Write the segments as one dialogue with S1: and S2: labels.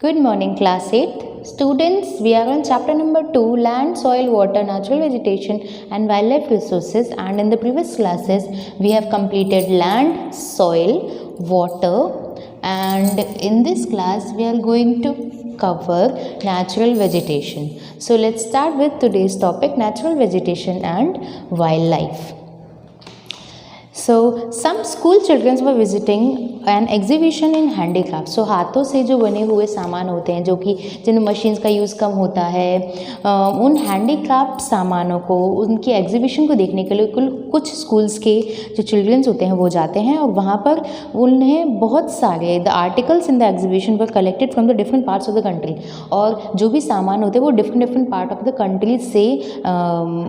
S1: Good morning, class 8th. Students, we are on chapter number 2, Land, Soil, Water, Natural Vegetation and Wildlife Resources, and in the previous classes we have completed land, soil, water, and in this class we are going to cover natural vegetation. So let's start with today's topic, natural vegetation and wildlife. So some school children were visiting an exhibition in handicraft. So हाथों से जो बने हुए सामान होते हैं जो कि जिनमें मशीन्स का यूज़ कम होता है, उन हैंडीक्राफ्ट सामानों को, उनकी एग्जीबिशन को देखने के लिए कुछ स्कूल्स के जो चिल्ड्रंस होते हैं वो जाते हैं और वहाँ पर उन्हें बहुत सारे the articles in the exhibition were collected from the different parts of the country. और जो भी सामान होते हैं वो different part of the country से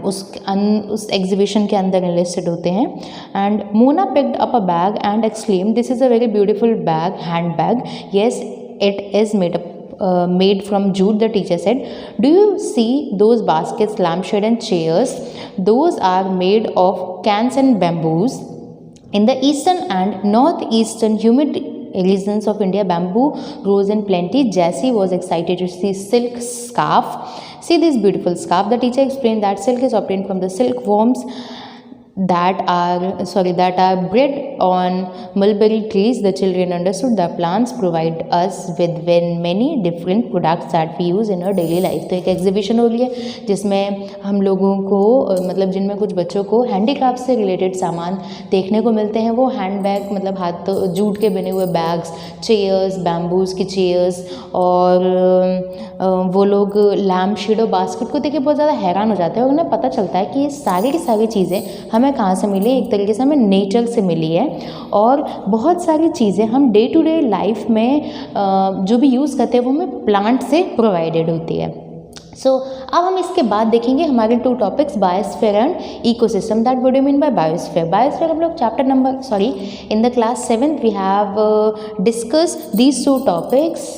S1: उस एग्जीबिशन के अंदर लिस्टेड होते हैं. And Mona picked up a bag and exclaimed, this is a very beautiful bag, handbag. Yes, it is made from jute, the teacher said. Do you see those baskets, lampshade and chairs? Those are made of cans and bamboos. In the eastern and northeastern humid regions of India, bamboo grows in plenty. Jessie was excited to see silk scarf. See this beautiful scarf. The teacher explained that silk is obtained from the silkworms that are bred on mulberry trees. The children understood that plants provide us with many different products that we use in our daily life. तो एक exhibition हो रही है जिसमें हम लोगों को मतलब जिनमें कुछ बच्चों को हैंडीक्राफ्ट से रिलेटेड सामान देखने को मिलते हैं. वो हैंड बैग मतलब हाथ जूट के बने हुए बैग्स, चेयर्स, बैम्बूज की चेयर्स, और वो लोग लैम्प शेड और बास्केट को देख के बहुत ज़्यादा हैरान हो जाते हैं और उन्हें पता चलता है कि ये सारी की सारी चीज़ें हमें कहाँ से मिली. एक तरीके से हमें नेचर से मिली है. और बहुत सारी चीज़ें हम डे टू डे लाइफ में जो भी यूज़ करते हैं वो हमें प्लांट से प्रोवाइडेड होती है. सो अब हम इसके बाद देखेंगे हमारे 2 topics, biosphere and ecosystem. That what do mean by biosphere. Biosphere हम लोग in the class 7th we have discussed these 2 topics.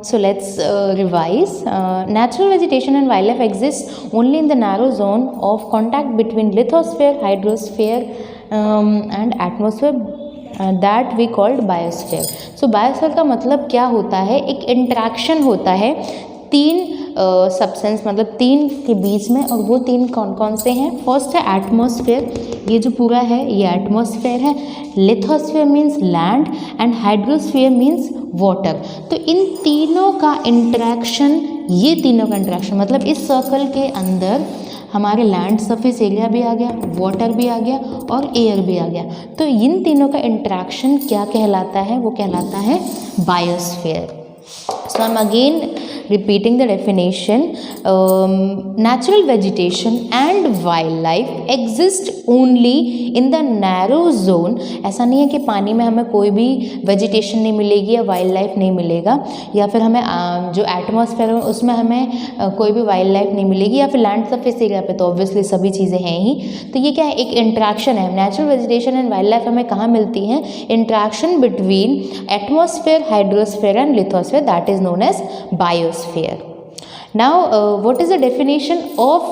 S1: So let's revise. Natural vegetation and wildlife exists only in the narrow zone of contact between lithosphere, hydrosphere and atmosphere that we called biosphere. So biosphere का मतलब क्या होता है? एक interaction होता है 3 substance मतलब 3 के बीच में, और वो 3 कौन कौन से हैं? फर्स्ट है एटमॉस्फेयर. ये जो पूरा है ये एटमॉस्फेयर है. Lithosphere means land and hydrosphere means water. तो इन तीनों का इंटरेक्शन, ये तीनों का इंटरेक्शन मतलब इस सर्कल के अंदर हमारे लैंड सरफेस एरिया भी आ गया, वाटर भी आ गया और एयर भी आ गया. तो इन तीनों का इंटरेक्शन क्या कहलाता है? वो कहलाता है biosphere. So I'm again repeating the definition. Natural vegetation and wildlife exist only in the narrow zone. ऐसा नहीं है कि पानी में हमें कोई भी वेजिटेशन नहीं मिलेगी या वाइल्ड लाइफ नहीं मिलेगा, या फिर हमें जो एटमॉस्फेयर है उसमें हमें कोई भी वाइल्ड लाइफ नहीं मिलेगी, या फिर लैंड सरफेस एरिया पे तो ऑब्वियसली सभी चीज़ें हैं ही. तो ये क्या है? एक इंट्रैक्शन है. Natural vegetation and wild life हमें कहाँ मिलती हैं? Interaction between atmosphere, hydrosphere and lithosphere, that is known as biosphere. Now what is the definition of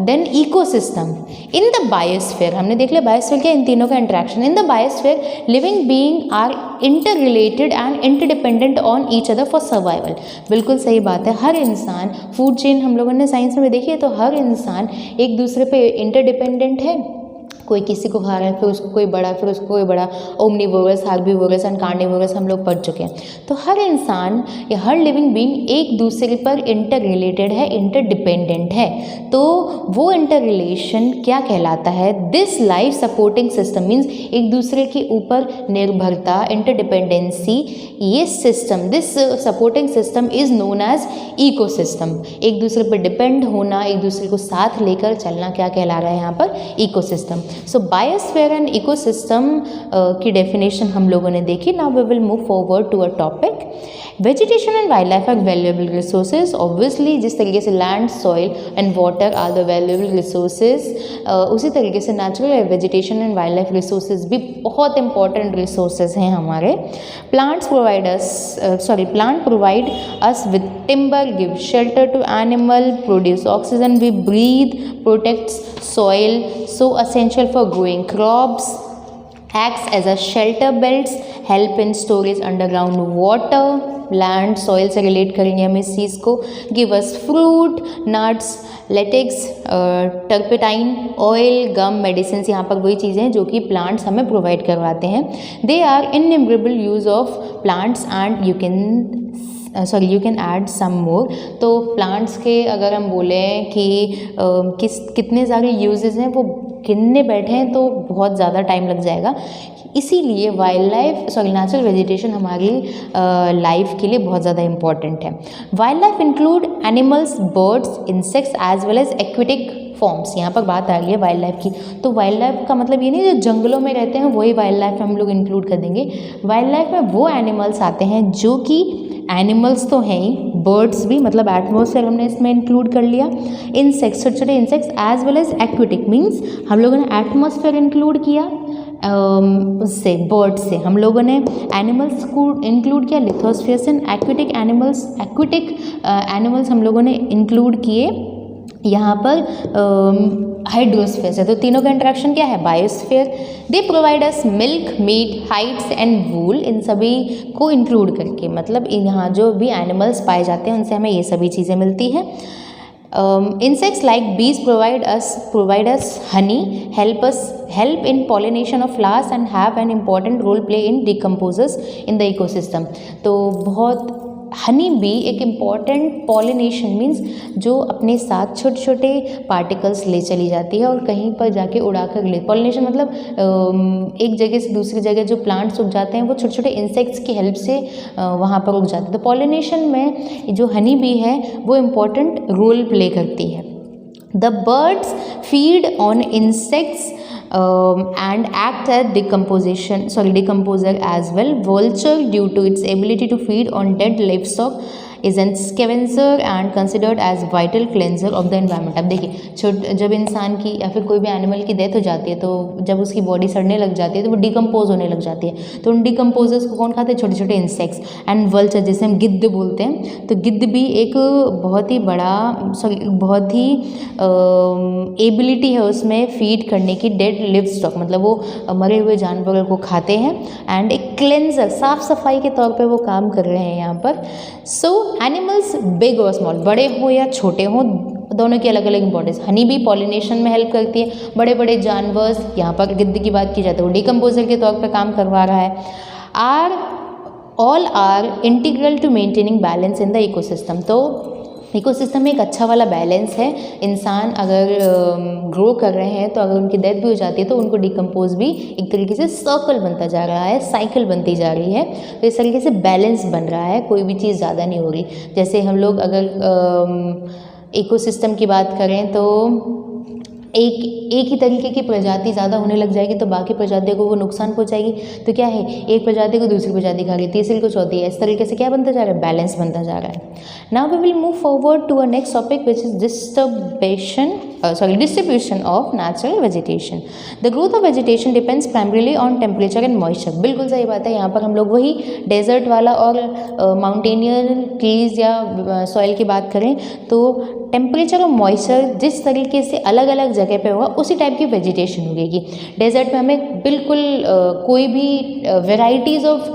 S1: then ecosystem? In the biosphere हमने देख लिया बायोस्फीयर क्या, इन तीनों का interaction. In the biosphere living being are interrelated and interdependent on each other for survival. बिल्कुल सही बात है. हर इंसान, फूड चेन हम लोगों ने साइंस में देखी है, तो हर इंसान एक दूसरे पे इंटरडिपेंडेंट है. कोई किसी को खा रहा है, फिर उसको कोई बड़ा, फिर उसको कोई बड़ा. ओमनीवोरस, हार्बीवोरस एंड कार्निवोरस हम लोग पढ़ चुके हैं. तो हर इंसान या हर लिविंग बीइंग एक दूसरे पर इंटर रिलेटेड है, इंटरडिपेंडेंट है. तो वो इंटर रिलेशन क्या कहलाता है? This life supporting system means एक दूसरे के ऊपर निर्भरता, इंटरडिपेंडेंसी. ये system, this supporting system is known as ecosystem. एक दूसरे पर डिपेंड होना, एक दूसरे को साथ लेकर चलना क्या कहला रहा है यहाँ पर? Ecosystem. So biosphere and ecosystem की डेफिनेशन हम लोगों ने देखी. Now we will move forward to a topic. Vegetation and wild life are valuable resources. Obviously जिस तरीके से land, soil and water are the valuable resources, उसी तरीके से natural vegetation and wild life resources भी बहुत इंपॉर्टेंट रिसोर्सेज हैं हमारे. Plant provide us with timber, give shelter to animal, produce oxygen we breathe, protects soil so essential for growing crops, acts as a shelter belts, help in storage underground water, land soil से relate करेंगे हम इस चीज़ को, give us fruit, nuts, latex, turpentine, oil, gum, medicine, यहाँ पर वही चीज़ें हैं जो कि प्लांट्स हमें प्रोवाइड करवाते हैं. They are innumerable use of plants and you can add some more. तो प्लांट्स के अगर हम बोलें कि कितने सारे यूजेस हैं वो गिनने बैठे हैं तो बहुत ज़्यादा टाइम लग जाएगा. इसीलिए नेचुरल वेजिटेशन हमारी लाइफ के लिए बहुत ज़्यादा इंपॉर्टेंट है. Wild life include animals, birds, insects as well as aquatic forms. यहाँ पर बात आ रही है वाइल्ड लाइफ की. तो वाइल्ड लाइफ का मतलब ये नहीं जो जंगलों में रहते हैं वही वाइल्ड लाइफ में हम लोग इंक्लूड कर देंगे. वाइल्ड लाइफ में वो एनिमल्स आते हैं जो कि एनिमल्स तो हैं ही, बर्ड्स भी, मतलब एटमॉस्फेयर हमने इसमें इंक्लूड कर लिया. इंसेक्ट्स, छोटे छोटे insects as well as aquatic, means हम लोगों ने एटमॉस्फेयर इंक्लूड किया उससे, बर्ड से. हम लोगों ने एनिमल्स को इंक्लूड किया लिथोस्फीयर से. एक्वेटिक एनिमल्स हम लोगों ने इंक्लूड किए यहाँ पर हाइड्रोस्फीयर से. तो तीनों का इंटरेक्शन क्या है? Biosphere. They provide us milk, meat, hides and wool. इन सभी को इंक्लूड करके, मतलब यहाँ जो भी एनिमल्स पाए जाते हैं उनसे हमें ये सभी चीज़ें मिलती हैं. Insects like bees provide us honey, help in pollination of flowers and have an important role play in decomposers in the ecosystem. तो बहुत हनी बी एक इम्पॉर्टेंट पॉलिनेशन मीन्स जो अपने साथ छोटे छोटे पार्टिकल्स ले चली जाती है और कहीं पर जाके उड़ा कर ले. पॉलिनेशन मतलब एक जगह से दूसरी जगह जो प्लांट्स उग जाते हैं वो छोटे छोटे इंसेक्ट्स की हेल्प से वहाँ पर उग जाते हैं. तो पॉलिनेशन में जो हनी बी है वो इम्पॉर्टेंट रोल प्ले करती है. The birds feed on insects and act as decomposer as well. Vulture, due to its ability to feed on dead livestock, is an scavenger and considered as vital cleanser of the environment. अब देखिए जब इंसान की या फिर कोई भी animal की डेथ हो जाती है तो जब उसकी बॉडी सड़ने लग जाती है तो वो डिकम्पोज होने लग जाती है. तो उन डिकम्पोजर्स को कौन खाते हैं? छोटे छोटे इंसेक्ट्स. एंड वल्चर जिसे हम गिद्ध बोलते हैं, तो गिद्ध भी एक बहुत ही एबिलिटी है उसमें फीड करने की डेड लिव स्टॉक, मतलब वो मरे हुए जानवरों को खाते हैं. एंड एक क्लेंजर, साफ सफाई के तौर पे वो काम कर रहे हैं यहाँ पर. सो एनिमल्स बिग और स्मॉल, बड़े हो या छोटे हो, दोनों की अलग अलग इंपॉर्टेंस. हनी भी पॉलिनेशन में हेल्प करती है. बड़े बड़े जानवर्स, यहाँ पर गिद्ध की बात की जाती है, वो डिकम्पोजर के तौर पे काम करवा रहा है. All are integral to maintaining balance in the ecosystem. तो इकोसिस्टम में एक अच्छा वाला बैलेंस है. इंसान अगर ग्रो कर रहे हैं तो अगर उनकी डेथ भी हो जाती है तो उनको डिकम्पोज भी एक तरीके से सर्कल बनता जा रहा है, साइकिल बनती जा रही है. तो इस तरीके से बैलेंस बन रहा है, कोई भी चीज़ ज़्यादा नहीं हो रही. जैसे हम लोग अगर इकोसिस्टम की बात करें तो एक ही तरीके की प्रजाति ज़्यादा होने लग जाएगी तो बाकी प्रजातियों को वो नुकसान पहुंचाएगी. तो क्या है, एक प्रजाति को दूसरी प्रजाति खा रही, तीसरी को चौथी है. इस तरीके से क्या बनता जा रहा है? बैलेंस बनता जा रहा है. Now we will move forward to a next topic which is distribution of natural vegetation. The growth of vegetation depends primarily on temperature and moisture. बिल्कुल सही बात है. यहाँ पर हम लोग वही डेजर्ट वाला और माउंटेनियर ट्रीज या सॉइल की बात करें तो टेम्परेचर और मॉइस्चर जिस तरीके से अलग अलग जगह पे होगा उसी टाइप की वेजिटेशन होगी. डेजर्ट में हमें बिल्कुल कोई भी वेराइटीज़ ऑफ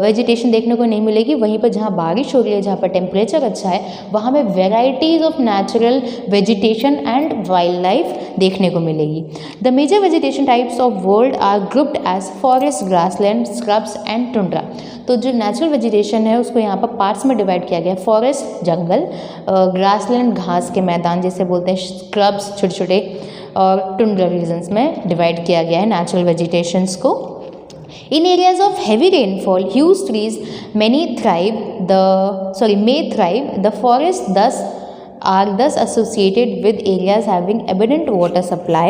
S1: वेजिटेशन देखने को नहीं मिलेगी. वहीं पर जहाँ बारिश हो रही है, जहाँ पर टेम्परेचर अच्छा है, वहाँ में varieties of natural vegetation and wild life देखने को मिलेगी. The major vegetation types of world are grouped as forest, grassland, scrubs and tundra. तो जो नेचुरल वेजिटेशन है उसको यहाँ पर पार्ट्स में डिवाइड किया गया. फॉरेस्ट जंगल, ग्रासलैंड घास के मैदान जैसे बोलते हैं, स्क्रब्स छोटे छोटे, और टुंड्रा रीजन्स में डिवाइड किया गया है नेचुरल वेजिटेशंस को. In areas of heavy rainfall, huge trees may thrive. The forest are thus associated with areas having abundant water supply.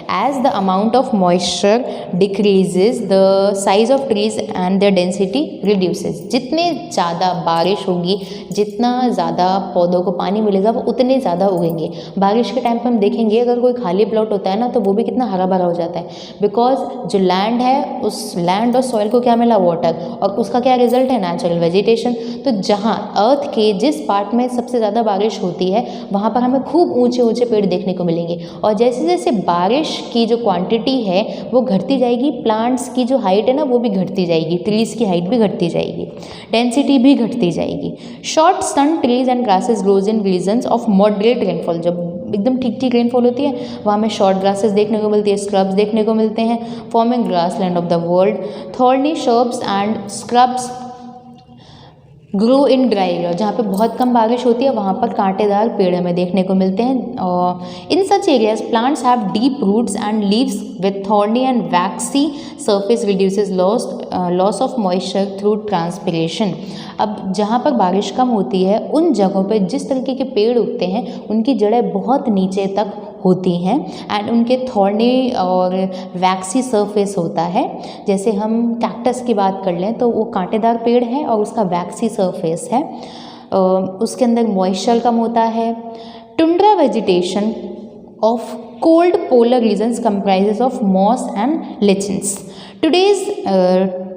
S1: As the amount of moisture decreases, the size of trees and their density reduces. जितने ज़्यादा बारिश होगी, जितना ज़्यादा पौधों को पानी मिलेगा वो उतने ज़्यादा उगेंगे. बारिश के टाइम पर हम देखेंगे अगर कोई खाली प्लॉट होता है ना तो वो भी कितना हरा भरा हो जाता है. बिकॉज जो लैंड है उस लैंड और सॉइल को क्या मिला? वाटर. और उसका क्या रिजल्ट है? Natural vegetation. तो जहाँ अर्थ के जिस पार्ट में सबसे ज़्यादा बारिश होती है है वहाँ पर हमें खूब ऊंचे ऊंचे पेड़ देखने को मिलेंगे। और जैसे जैसे बारिश की जो क्वांटिटी है वो घटती जाएगी, प्लांट्स की जो हाइट है ना वो भी घटती जाएगी, ट्रीज़ की हाइट भी घटती जाएगी, डेंसिटी भी घटती जाएगी। Short sun trees and grasses grows in regions of moderate rainfall, जब एकदम ठीक ठीक रेनफॉल होती है वहाँ हमें शॉर्ट ग्रासेस देखने को मिलती है, स्क्रब्स देखने को मिलते हैं, forming grass land of the world. Thorny shrubs and scrubs grow in dry area, जहाँ पे बहुत कम बारिश होती है वहाँ पर कांटेदार पेड़ हमें देखने को मिलते हैं। और in such areas plants have deep roots and leaves with thorny and waxy surface reduces loss of moisture through transpiration. अब जहाँ पर बारिश कम होती है उन जगहों पे जिस तरीके के पेड़ उगते हैं उनकी जड़ें बहुत नीचे तक होती हैं एंड उनके थॉर्नी और वैक्सी सरफेस होता है। जैसे हम कैक्टस की बात कर लें तो वो कांटेदार पेड़ है और उसका वैक्सी सरफेस है, उसके अंदर मॉइस्चर कम होता है। Tundra vegetation of cold polar regions comprises of moss and lichens.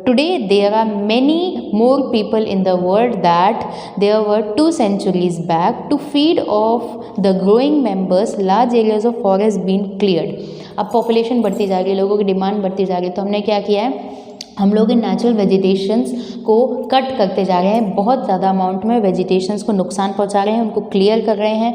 S1: Today there are many more people in the world that there were 2 centuries back. To feed off the growing members, large areas of forest been cleared. अब population बढ़ती जा रही है, लोगों की demand बढ़ती जा रही है, तो हमने क्या किया है, हम लोग इन नेचुरल वेजिटेशंस को कट करते जा रहे हैं, बहुत ज़्यादा अमाउंट में वेजिटेशंस को नुकसान पहुंचा रहे हैं, उनको क्लियर कर रहे हैं।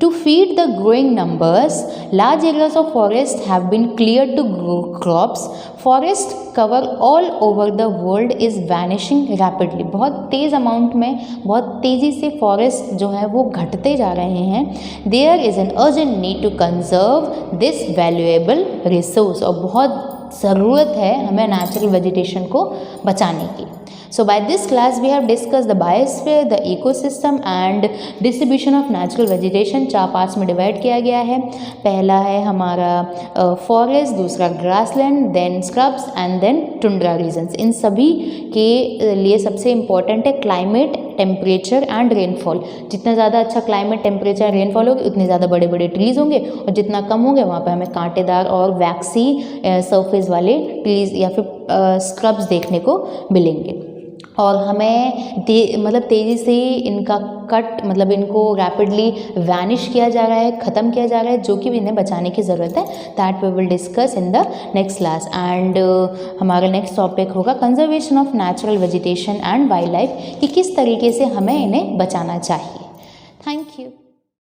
S1: To feed the growing numbers, large areas of forest have been cleared to grow crops. Forest cover all over the world is vanishing rapidly. बहुत तेज़ अमाउंट में, बहुत तेज़ी से फॉरेस्ट जो है वो घटते जा रहे हैं। There is an urgent need to conserve this valuable resource. और बहुत ज़रूरत है हमें नेचुरल वेजिटेशन को बचाने की। So by this class we have discussed the biosphere, the ecosystem and distribution of natural vegetation। 4 parts में डिवाइड किया गया है। पहला है हमारा फॉरेस्ट, दूसरा grassland, then scrubs and then tundra regions. इन सभी के लिए सबसे इम्पॉर्टेंट है क्लाइमेट, टेम्परेचर एंड रेनफॉल। जितना ज़्यादा अच्छा क्लाइमेट, टेम्परेचर, रेनफॉल होगी उतने ज़्यादा बड़े बड़े ट्रीज़ होंगे, और जितना कम होंगे वहाँ पर हमें कांटेदार और वैक्सी सरफेस वाले ट्रीज़ या फिर स्क्रब्स देखने को मिलेंगे। और हमें तेज़ी से इनका कट इनको रैपिडली वैनिश किया जा रहा है, ख़त्म किया जा रहा है, जो कि इन्हें बचाने की ज़रूरत है। That we will discuss in the next class. एंड हमारा नेक्स्ट टॉपिक होगा conservation of natural vegetation and wild life, कि किस तरीके से हमें इन्हें बचाना चाहिए। Thank you.